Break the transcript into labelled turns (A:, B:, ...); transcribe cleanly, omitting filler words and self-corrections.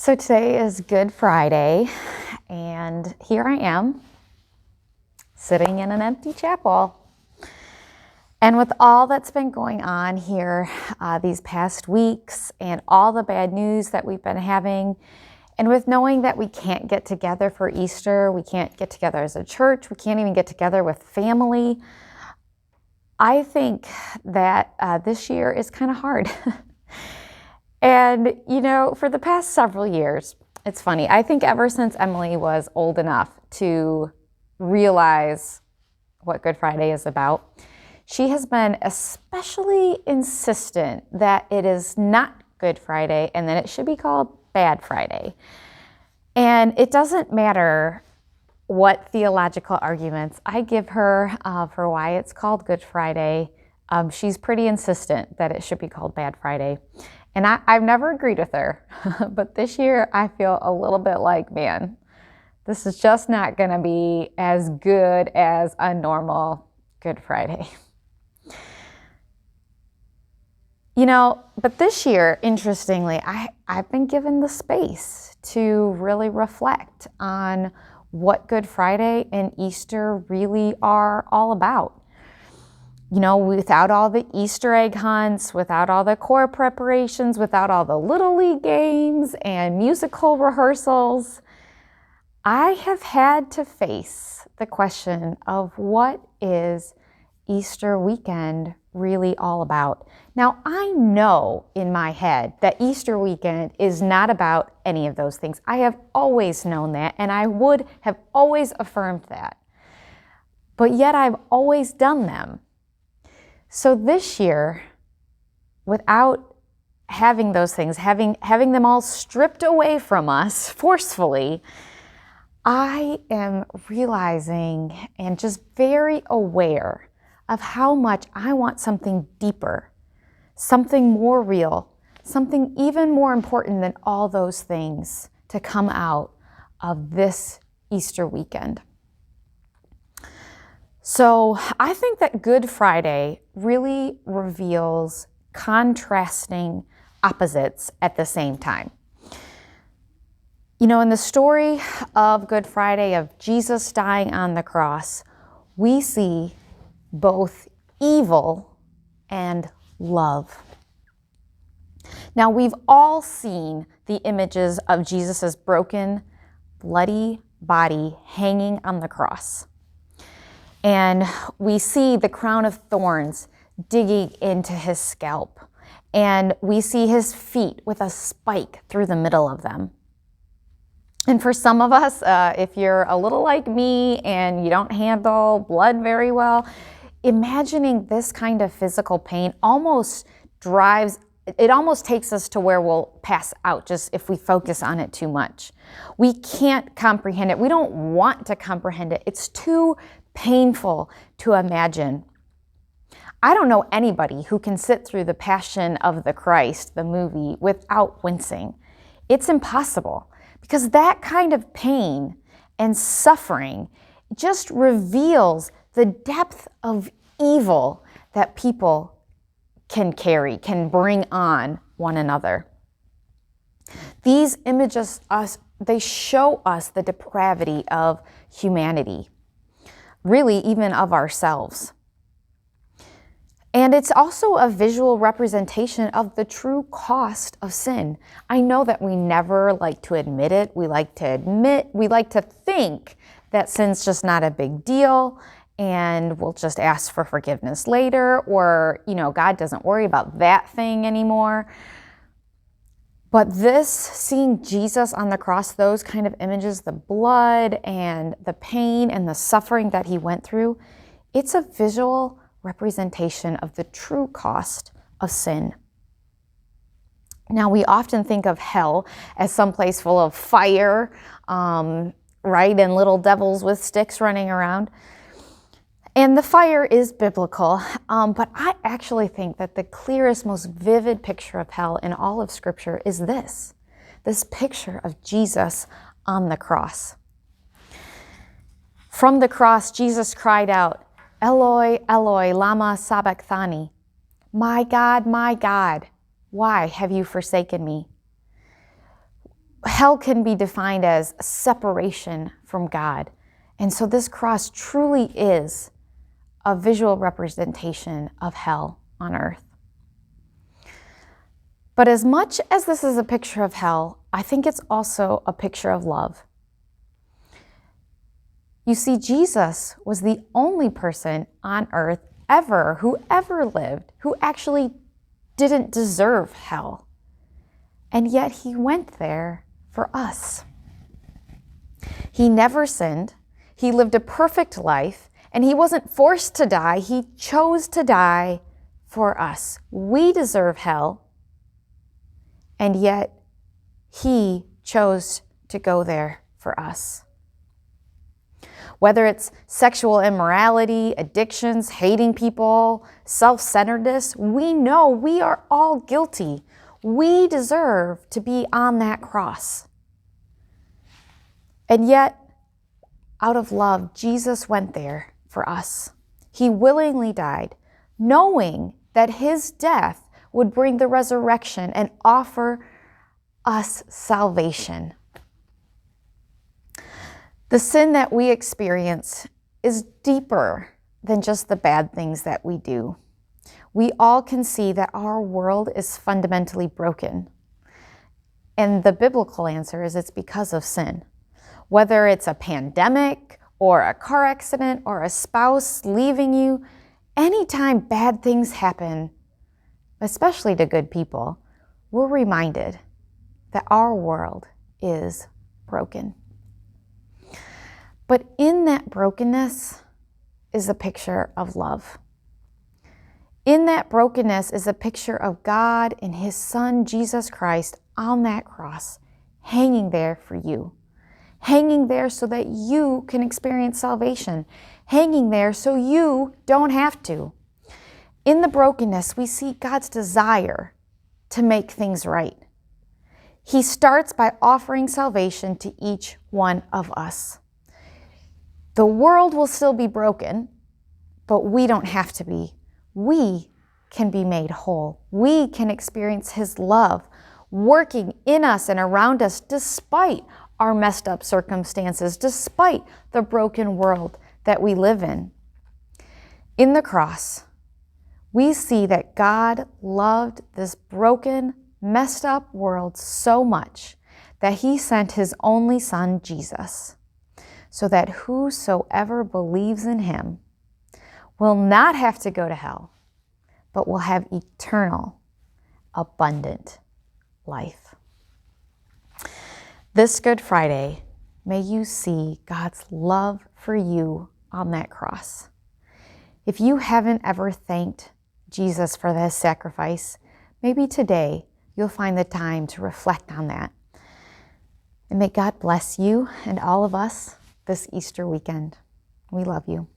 A: So today is Good Friday, and here I am sitting in an empty chapel. And with all that's been going on here these past weeks and all the bad news that we've been having, and with knowing that we can't get together for Easter, we can't get together as a church, we can't even get together with family, I think that this year is kind of hard. And, for the past several years, it's funny, I think ever since Emily was old enough to realize what Good Friday is about, she has been especially insistent that it is not Good Friday and that it should be called Bad Friday. And it doesn't matter what theological arguments I give her for why it's called Good Friday. She's pretty insistent that it should be called Bad Friday. And I've never agreed with her, but this year I feel a little bit like, man, this is just not going to be as good as a normal Good Friday. But this year, interestingly, I've been given the space to really reflect on what Good Friday and Easter really are all about. Without all the Easter egg hunts, without all the core preparations, without all the Little League games and musical rehearsals, I have had to face the question of what is Easter weekend really all about. Now, I know in my head that Easter weekend is not about any of those things. I have always known that, and I would have always affirmed that. But yet I've always done them. So this year, without having those things, having them all stripped away from us forcefully, I am realizing and just very aware of how much I want something deeper, something more real, something even more important than all those things to come out of this Easter weekend. So I think that Good Friday really reveals contrasting opposites at the same time. In the story of Good Friday, of Jesus dying on the cross, we see both evil and love. Now, we've all seen the images of Jesus' broken, bloody body hanging on the cross. And we see the crown of thorns digging into his scalp. And we see his feet with a spike through the middle of them. And for some of us, if you're a little like me and you don't handle blood very well, imagining this kind of physical pain almost takes us to where we'll pass out just if we focus on it too much. We can't comprehend it. We don't want to comprehend it. It's too painful to imagine. I don't know anybody who can sit through The Passion of the Christ, the movie, without wincing. It's impossible because that kind of pain and suffering just reveals the depth of evil that people can carry, can bring on one another. These images, they show us the depravity of humanity, really even of ourselves. And it's also a visual representation of the true cost of sin. I know that we never like to admit it. We like to think that sin's just not a big deal and we'll just ask for forgiveness later, or, God doesn't worry about that thing anymore. But seeing Jesus on the cross, those kind of images, the blood and the pain and the suffering that he went through, it's a visual representation of the true cost of sin. Now, we often think of hell as some place full of fire, right, and little devils with sticks running around. And the fire is biblical, but I actually think that the clearest, most vivid picture of hell in all of Scripture is this picture of Jesus on the cross. From the cross, Jesus cried out, "Eloi, Eloi, lama sabachthani?" My God, why have you forsaken me? Hell can be defined as separation from God. And so this cross truly is a visual representation of hell on earth. But as much as this is a picture of hell, I think it's also a picture of love. You see, Jesus was the only person on earth who ever lived, who actually didn't deserve hell. And yet he went there for us. He never sinned. He lived a perfect life, and he wasn't forced to die. He chose to die for us. We deserve hell, and yet he chose to go there for us. Whether it's sexual immorality, addictions, hating people, self-centeredness, we know we are all guilty. We deserve to be on that cross. And yet, out of love, Jesus went there for us. He willingly died, knowing that his death would bring the resurrection and offer us salvation. The sin that we experience is deeper than just the bad things that we do. We all can see that our world is fundamentally broken. And the biblical answer is it's because of sin. Whether it's a pandemic or a car accident or a spouse leaving you, anytime bad things happen, especially to good people, we're reminded that our world is broken. But in that brokenness is a picture of love. In that brokenness is a picture of God and his Son, Jesus Christ, on that cross, hanging there for you. Hanging there so that you can experience salvation. Hanging there so you don't have to. In the brokenness, we see God's desire to make things right. He starts by offering salvation to each one of us. The world will still be broken, but we don't have to be. We can be made whole. We can experience his love working in us and around us despite our messed up circumstances, despite the broken world that we live in. In the cross, we see that God loved this broken, messed up world so much that he sent his only Son, Jesus, so that whosoever believes in him will not have to go to hell, but will have eternal, abundant life. This Good Friday, may you see God's love for you on that cross. If you haven't ever thanked Jesus for this sacrifice, maybe today you'll find the time to reflect on that. And may God bless you and all of us this Easter weekend. We love you.